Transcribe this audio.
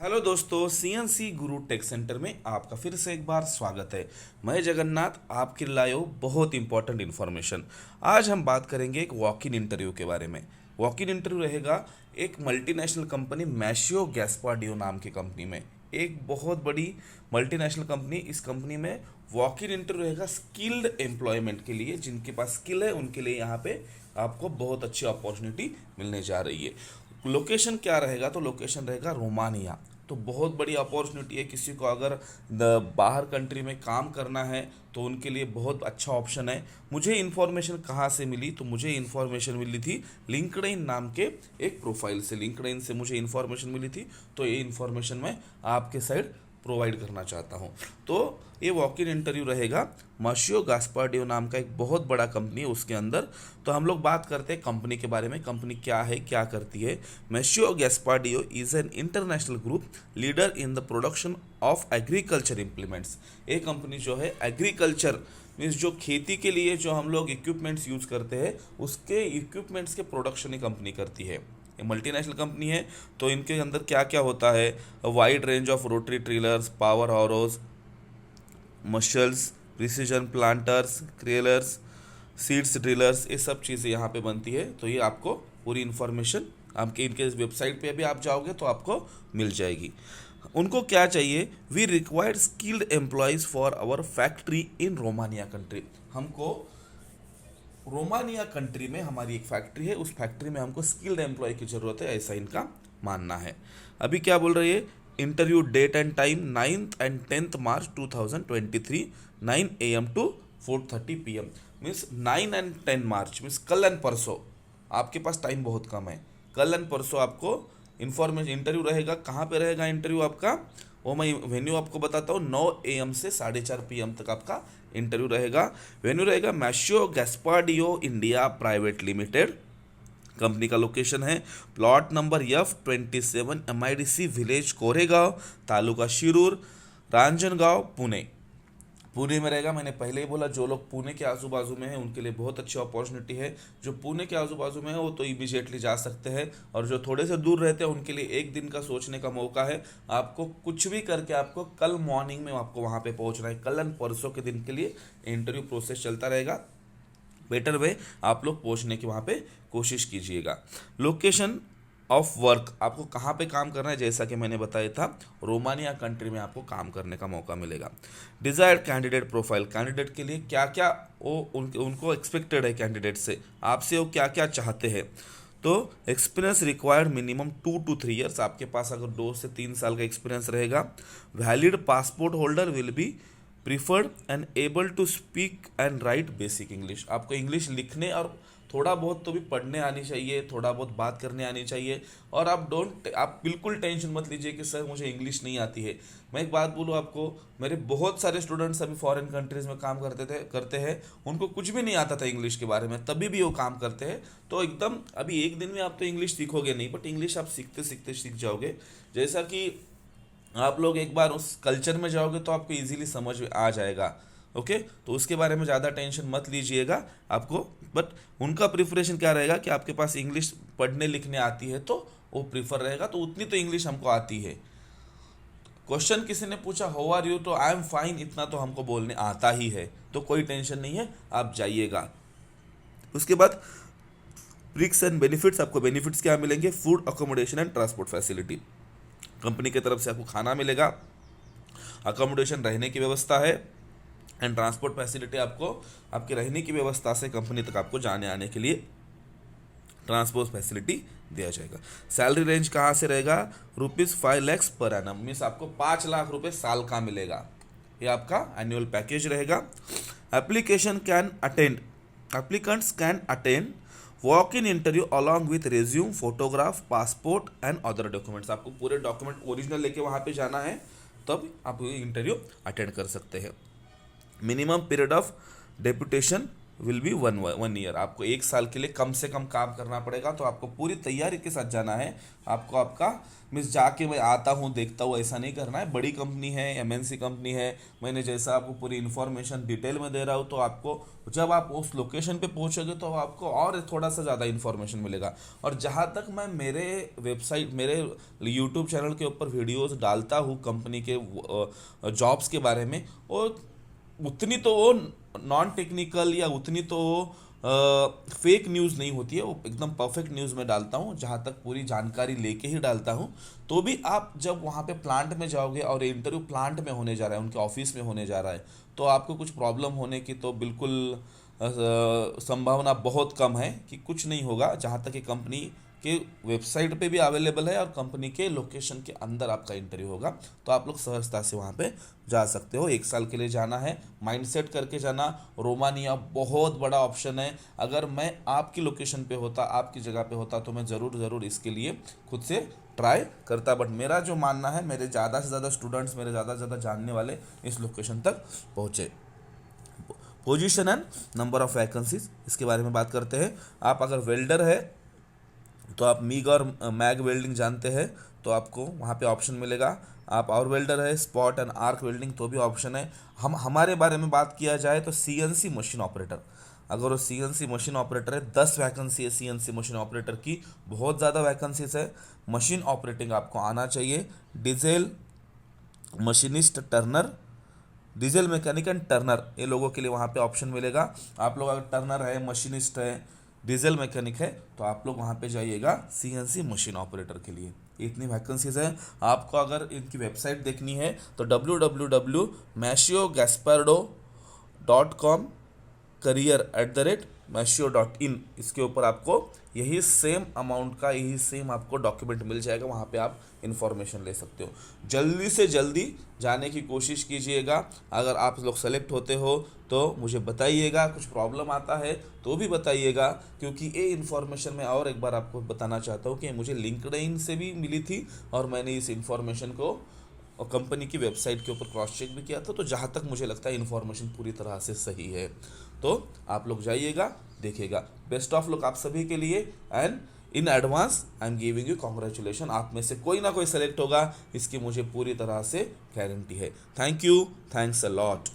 Hello दोस्तों, CNC गुरु take centre में आपका फिर से एक बार स्वागत है। मैं जगन्नाथ आपके लायो बहुत इंपॉर्टेंट इन्फॉर्मेशन। आज हम बात करेंगे एक वॉक इन इंटरव्यू के बारे में। वॉक इन इंटरव्यू रहेगा एक मल्टीनेशनल कंपनी मैशियो गैस्पाडियो नाम की कंपनी में। एक बहुत बड़ी मल्टीनेशनल कंपनी, इस कंपनी में वॉक इन इंटरव्यू रहेगा स्किल्ड एम्प्लॉयमेंट के लिए। जिनके पास स्किल है उनके लिए यहाँ पे आपको बहुत अच्छी अपॉर्चुनिटी मिलने जा रही है। लोकेशन क्या रहेगा? तो लोकेशन रहेगा रोमानिया। तो बहुत बड़ी अपॉर्चुनिटी है। किसी को अगर बाहर कंट्री में काम करना है तो उनके लिए बहुत अच्छा ऑप्शन है। मुझे इन्फॉर्मेशन कहाँ से मिली? तो मुझे इन्फॉर्मेशन मिली थी लिंक्डइन नाम के एक प्रोफाइल से। लिंक्डइन से मुझे इन्फॉर्मेशन मिली थी, तो ये इन्फॉर्मेशन मैं आपके साइड प्रोवाइड करना चाहता हूँ। तो ये वॉक इन इंटरव्यू रहेगा मैशियो गैस्पाडियो नाम का एक बहुत बड़ा कंपनी है उसके अंदर। तो हम लोग बात करते हैं कंपनी के बारे में। कंपनी क्या है, क्या करती है? Maschio Gaspardo is an international group leader in the production of agriculture implements. ये कंपनी जो है एग्रीकल्चर मीन्स जो खेती के लिए जो हम लोग इक्विपमेंट्स यूज़ करते हैं उसके इक्विपमेंट्स के प्रोडक्शन ही कंपनी करती है। ये मल्टीनेशनल कंपनी है। तो इनके अंदर क्या क्या होता है? Wide range of rotary tillers, power harrows, mulchers, precision planters, crawlers, seeds drillers, ये सब चीज़ें यहाँ पे बनती है। तो ये आपको पूरी इन्फॉर्मेशन आपके इनके वेबसाइट पे भी आप जाओगे तो आपको मिल जाएगी। उनको क्या चाहिए? We required skilled employees for our factory in Romania country. हमको रोमानिया कंट्री में हमारी एक फैक्ट्री है, उस फैक्ट्री में हमको स्किल्ड एम्प्लॉय की ज़रूरत है, ऐसा इनका मानना है। अभी क्या बोल रही है? Interview date and time 9th and 10th March 2023 9 AM to 4:30 PM। Means 9 and 10 March means कल एंड परसों। आपके पास टाइम बहुत कम है। कल एंड परसों आपको इन्फॉर्मेशन इंटरव्यू रहेगा। कहाँ पे रहेगा इंटरव्यू आपका? वो मैं वेन्यू आपको बताता हूँ। 9 AM से 4:30 PM तक आपका इंटरव्यू रहेगा। वेन्यू रहेगा मैशियो गैस्पाडियो इंडिया प्राइवेट लिमिटेड। कंपनी का लोकेशन है plot number F27 MIDC village Koregaon, taluka Shirur, Ranjangaon, Pune. Pune में रहेगा। मैंने पहले ही बोला जो लोग पुणे के आजू बाजू में हैं उनके लिए बहुत अच्छी अपॉर्चुनिटी है। जो पुणे के आजू बाजू में है वो तो इमीडिएटली जा सकते हैं, और जो थोड़े से दूर रहते हैं उनके लिए एक दिन का सोचने का मौका है। आपको कुछ भी करके आपको कल मॉर्निंग में आपको वहाँ पे पहुँचना है। कल एंड परसों के दिन के लिए इंटरव्यू प्रोसेस चलता रहेगा। बेटर वे आप लोग पहुँचने की वहाँ पे कोशिश कीजिएगा। लोकेशन ऑफ वर्क, आपको कहाँ पे काम करना है? जैसा कि मैंने बताया था, रोमानिया कंट्री में आपको काम करने का मौका मिलेगा। डिजायर्ड कैंडिडेट प्रोफाइल, कैंडिडेट के लिए क्या क्या वो उनको एक्सपेक्टेड है कैंडिडेट से, आपसे वो क्या क्या चाहते हैं। तो experience required minimum 2 to 3 years. आपके पास अगर 2 से 3 साल का एक्सपीरियंस रहेगा। Valid passport holder will be preferred and able to speak and write basic English. आपको इंग्लिश लिखने और थोड़ा बहुत तो भी पढ़ने आनी चाहिए, थोड़ा बहुत बात करने आनी चाहिए। और आप बिल्कुल टेंशन मत लीजिए कि सर मुझे इंग्लिश नहीं आती है। मैं एक बात बोलूँ आपको, मेरे बहुत सारे स्टूडेंट्स अभी फॉरेन कंट्रीज़ में काम करते हैं, उनको कुछ भी नहीं आता था इंग्लिश के बारे में, तभी भी वो काम करते हैं। तो एकदम अभी एक दिन में आप तो इंग्लिश सीखोगे नहीं, बट इंग्लिश आप सीखते सीखते सीख जाओगे। जैसा कि आप लोग एक बार उस कल्चर में जाओगे तो आपको इजीली समझ आ जाएगा। ओके, तो उसके बारे में ज़्यादा टेंशन मत लीजिएगा आपको। बट उनका प्रिफरेशन क्या रहेगा कि आपके पास इंग्लिश पढ़ने लिखने आती है तो वो प्रीफर रहेगा। तो उतनी तो इंग्लिश हमको आती है। क्वेश्चन किसी ने पूछा हाउ आर यू, तो आई एम फाइन, इतना तो हमको बोलने आता ही है, तो कोई टेंशन नहीं है, आप जाइएगा। उसके बाद रिक्स एंड बेनिफिट्स, आपको बेनिफिट्स क्या मिलेंगे? Food, accommodation and transport facility. Company की तरफ से आपको खाना मिलेगा, अकोमोडेशन रहने की व्यवस्था है, एंड ट्रांसपोर्ट फैसिलिटी आपको आपके रहने की व्यवस्था से कंपनी तक आपको जाने आने के लिए ट्रांसपोर्ट फैसिलिटी दिया जाएगा। सैलरी रेंज कहाँ से रहेगा? ₹5 lakhs पर एनम, मीन्स आपको 5 लाख रुपए साल का मिलेगा। ये आपका एनुअल पैकेज रहेगा। Applicants can attend walk in interview along with resume, photograph, passport and other documents. आपको पूरे डॉक्यूमेंट ओरिजिनल लेके वहाँ पे जाना है, तब आप इंटरव्यू अटेंड कर सकते हैं। Minimum period of deputation will be one year. आपको 1 साल के लिए कम से कम काम करना पड़ेगा, तो आपको पूरी तैयारी के साथ जाना है। आपको आपका मिस जाके मैं आता हूँ देखता हूँ ऐसा नहीं करना है। बड़ी कंपनी है, एमएनसी कंपनी है, मैंने जैसा आपको पूरी इन्फॉर्मेशन डिटेल में दे रहा हूँ, तो आपको जब आप उस लोकेशन पे पहुँचोगे तो आपको और थोड़ा सा ज़्यादा इन्फॉर्मेशन मिलेगा। और जहाँ तक मैं मेरे वेबसाइट, मेरे यूट्यूब चैनल के ऊपर वीडियोस डालता हूँ कंपनी के जॉब्स के बारे में, और उतनी तो वो नॉन टेक्निकल या उतनी तो फेक न्यूज़ नहीं होती है, वो एकदम परफेक्ट न्यूज़ में डालता हूँ, जहाँ तक पूरी जानकारी लेके ही डालता हूँ। तो भी आप जब वहाँ पे प्लांट में जाओगे और इंटरव्यू प्लांट में होने जा रहा है, उनके ऑफिस में होने जा रहा है, तो आपको कुछ प्रॉब्लम होने की तो बिल्कुल संभावना बहुत कम है कि कुछ नहीं होगा, जहाँ तक कि कंपनी के वेबसाइट पे भी अवेलेबल है और कंपनी के लोकेशन के अंदर आपका इंटरव्यू होगा। तो आप लोग सहजता से वहाँ पे जा सकते हो। 1 साल के लिए जाना है, माइंड सेट करके जाना। रोमानिया बहुत बड़ा ऑप्शन है। अगर मैं आपकी लोकेशन पे होता, आपकी जगह पे होता, तो मैं ज़रूर इसके लिए खुद से ट्राई करता। बट मेरा जो मानना है, मेरे ज़्यादा से ज़्यादा स्टूडेंट्स, मेरे ज़्यादा से ज़्यादा जानने वाले इस लोकेशन तक पहुँचे। Position and number of vacancies, इसके बारे में बात करते हैं। आप अगर वेल्डर है तो आप मीग और मैग वेल्डिंग जानते हैं, तो आपको वहाँ पे ऑप्शन मिलेगा। आप और वेल्डर है, स्पॉट एंड आर्क वेल्डिंग, तो भी ऑप्शन है। हम हमारे बारे में बात किया जाए तो सीएनसी मशीन ऑपरेटर, अगर वो सीएनसी मशीन ऑपरेटर है, 10 वैकेंसी है सीएनसी मशीन ऑपरेटर की, बहुत ज़्यादा वैकेंसीज है। मशीन ऑपरेटिंग आपको आना चाहिए। Diesel machinist Turner, diesel mechanic and Turner, ये लोगों के लिए वहाँ पे ऑप्शन मिलेगा। आप लोग अगर टर्नर है, मशीनिस्ट है, डीजल मैकेनिक है, तो आप लोग वहाँ पे जाइएगा सीएनसी मशीन ऑपरेटर के लिए। इतनी वैकेंसीज हैं। आपको अगर इनकी वेबसाइट देखनी है तो www.maciogaspardo.com career@macio.in, इसके ऊपर आपको यही सेम अमाउंट का, यही सेम आपको डॉक्यूमेंट मिल जाएगा। वहाँ पे आप इन्फॉर्मेशन ले सकते हो। जल्दी से जल्दी जाने की कोशिश कीजिएगा। अगर आप लोग सेलेक्ट होते हो तो मुझे बताइएगा, कुछ प्रॉब्लम आता है तो भी बताइएगा, क्योंकि ये इन्फॉर्मेशन मैं और एक बार आपको बताना चाहता हूँ कि मुझे लिंक्डइन से भी मिली थी और मैंने इस इन्फॉर्मेशन को और कंपनी की वेबसाइट के ऊपर क्रॉस चेक भी किया था। तो जहाँ तक मुझे लगता है इन्फॉर्मेशन पूरी तरह से सही है। तो आप लोग जाइएगा, देखिएगा। बेस्ट ऑफ लक आप सभी के लिए, and in advance I am giving you congratulation. आप में से कोई ना कोई सेलेक्ट होगा, इसकी मुझे पूरी तरह से गारंटी है। Thank you, thanks a lot.